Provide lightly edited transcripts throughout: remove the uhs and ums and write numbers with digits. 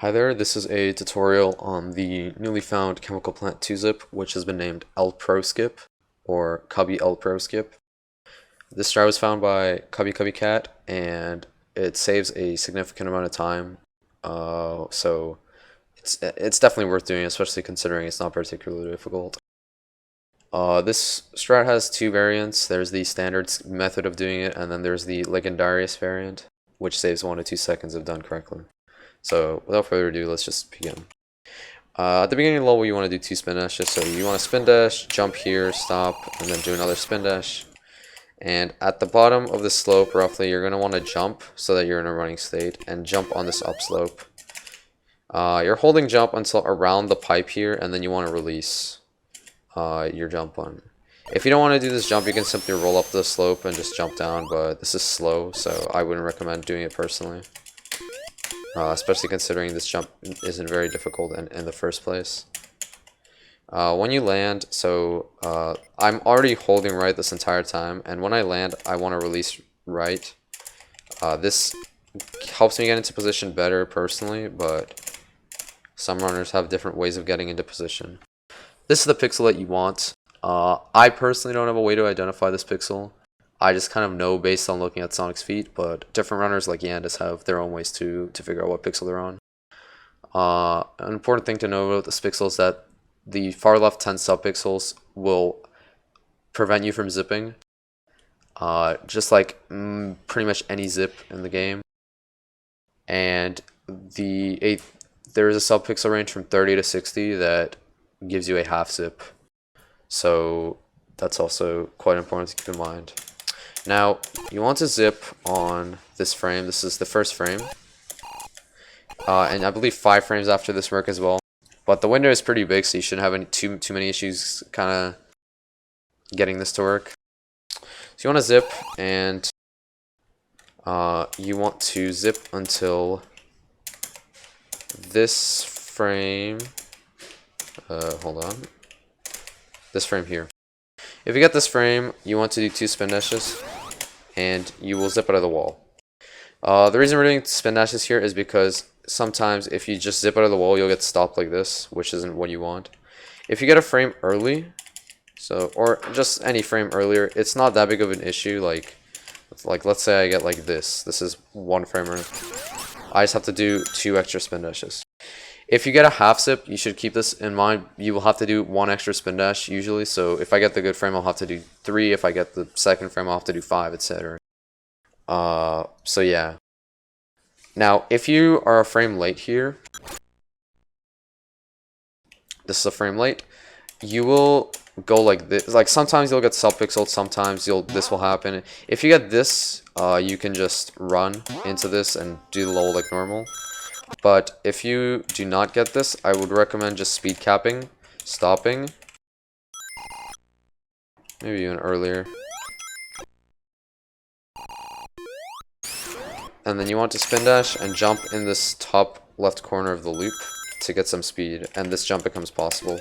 Hi there, this is a tutorial on the newly found chemical plant 2-zip, which has been named El Pro Skip, or Cubby El Pro Skip. This strat was found by Cubby Cat, and it saves a significant amount of time, so it's definitely worth doing, especially considering it's not particularly difficult. This strat has two variants. There's the standard method of doing it, and then there's the legendarius variant, which saves 1 to 2 seconds if done correctly. So without further ado, let's just begin. At the beginning of the level, you want to do 2 spin dashes. So you want to spin dash, jump here, stop, and then do another spin dash. And at the bottom of the slope, roughly, you're going to want to jump so that you're in a running state, and jump on this upslope. You're holding jump until around the pipe here, and then you want to release your jump on. If you don't want to do this jump, you can simply roll up the slope and just jump down, but this is slow, so I wouldn't recommend doing it personally. Especially considering this jump isn't very difficult in the first place. When you land, so I'm already holding right this entire time, and when I land, I want to release right. This helps me get into position better personally, but some runners have different ways of getting into position. This is the pixel that you want. I personally don't have a way to identify this pixel. I just kind of know based on looking at Sonic's feet, but different runners like Yandis have their own ways to figure out what pixel they're on. An important thing to know about this pixel is that the far left 10 subpixels will prevent you from zipping, just like pretty much any zip in the game. And there is a subpixel range from 30 to 60 that gives you a half zip, so that's also quite important to keep in mind. Now, you want to zip on this frame. This is the first frame. And I believe 5 frames after this work as well. But the window is pretty big, so you shouldn't have too many issues kind of getting this to work. So you want to zip, and you want to zip until this frame. Hold on. This frame here. If you get this frame, you want to do 2 spin dashes, and you will zip out of the wall. The reason we're doing spin dashes here is because sometimes if you just zip out of the wall, you'll get stopped like this, which isn't what you want. If you get a frame early, or just any frame earlier, it's not that big of an issue. Like let's say I get like this. This is 1 frame early. I just have to do 2 extra spin dashes. If you get a half zip, you should keep this in mind. You will have to do 1 extra spin dash usually. So if I get the good frame, I'll have to do 3. If I get the second frame, I'll have to do 5, etc. So yeah. Now, if you are a frame late here, this is a frame late, you will go like this. Like sometimes you'll get subpixeled, sometimes this will happen. If you get this, you can just run into this and do the level like normal. But if you do not get this, I would recommend just speed capping, stopping, maybe even earlier. And then you want to spin dash and jump in this top left corner of the loop to get some speed, and this jump becomes possible.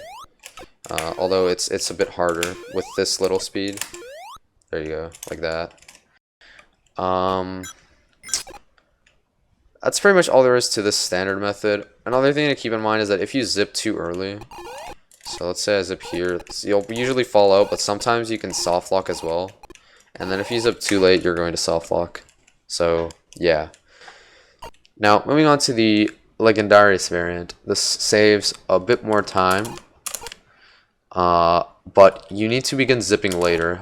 Although it's a bit harder with this little speed. There you go, like that. That's pretty much all there is to this standard method. Another thing to keep in mind is that if you zip too early, so let's say I zip here, you'll usually fall out, but sometimes you can soft lock as well. And then if you zip too late, you're going to soft lock. So yeah. Now moving on to the legendarius variant. This saves a bit more time, but you need to begin zipping later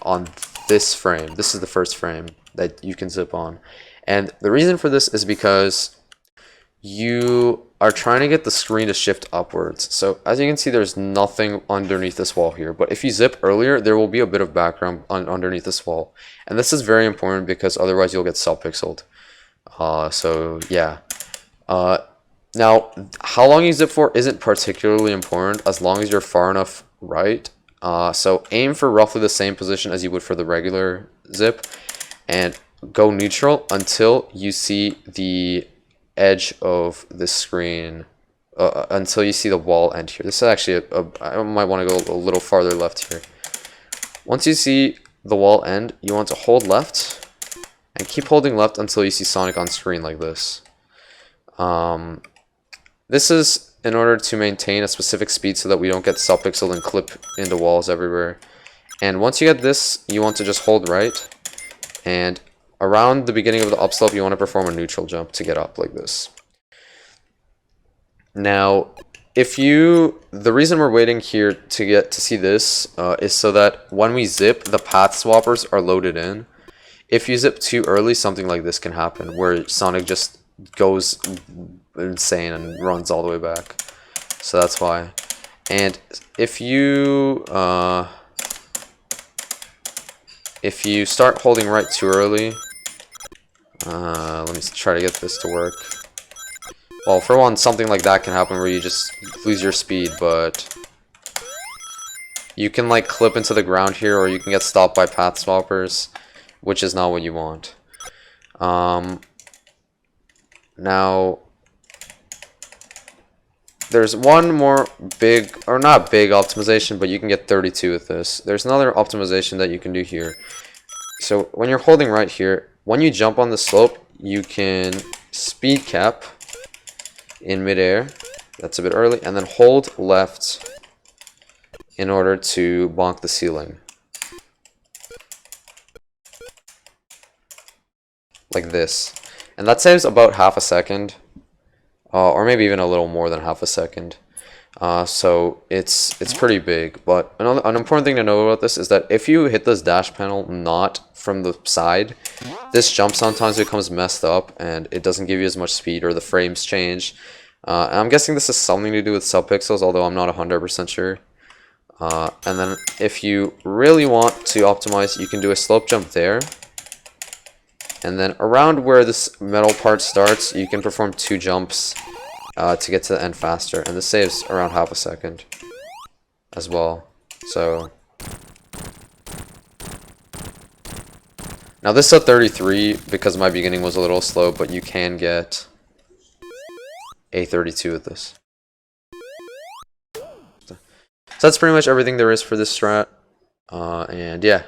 on this frame. This is the first frame that you can zip on. And the reason for this is because you are trying to get the screen to shift upwards. So as you can see, there's nothing underneath this wall here. But if you zip earlier, there will be a bit of background underneath this wall. And this is very important because otherwise you'll get subpixeled. So yeah. Now, how long you zip for isn't particularly important as long as you're far enough right. So aim for roughly the same position as you would for the regular zip. And go neutral until you see the edge of the screen, until you see the wall end here. This is actually I might want to go a little farther left here. Once you see the wall end, you want to hold left and keep holding left until you see Sonic on screen like this. This is in order to maintain a specific speed so that we don't get subpixel and clip into walls everywhere. And once you get this, you want to just hold right, and around the beginning of the upslope, you want to perform a neutral jump to get up like this. Now, the reason we're waiting here to get to see this is so that when we zip, the path swappers are loaded in. If you zip too early, something like this can happen, where Sonic just goes insane and runs all the way back. So that's why. And if you start holding right too early, let me try to get this to work. Well, for one, something like that can happen where you just lose your speed, but you can like clip into the ground here, or you can get stopped by path swappers, which is not what you want. Now, there's one more big, or not big optimization, but you can get 32 with this. There's another optimization that you can do here. So when you're holding right here, when you jump on the slope, you can speed cap in midair. That's a bit early. And then hold left in order to bonk the ceiling. Like this. And that saves about half a second. Or maybe even a little more than half a second. So it's pretty big. But an important thing to know about this is that if you hit this dash panel not from the side, this jump sometimes becomes messed up and it doesn't give you as much speed, or the frames change. And I'm guessing this is something to do with subpixels, although I'm not 100% sure. And then if you really want to optimize, you can do a slope jump there. And then around where this metal part starts, you can perform 2 jumps to get to the end faster. And this saves around half a second as well. So now this is a 33 because my beginning was a little slow, but you can get a 32 with this. So that's pretty much everything there is for this strat. And yeah.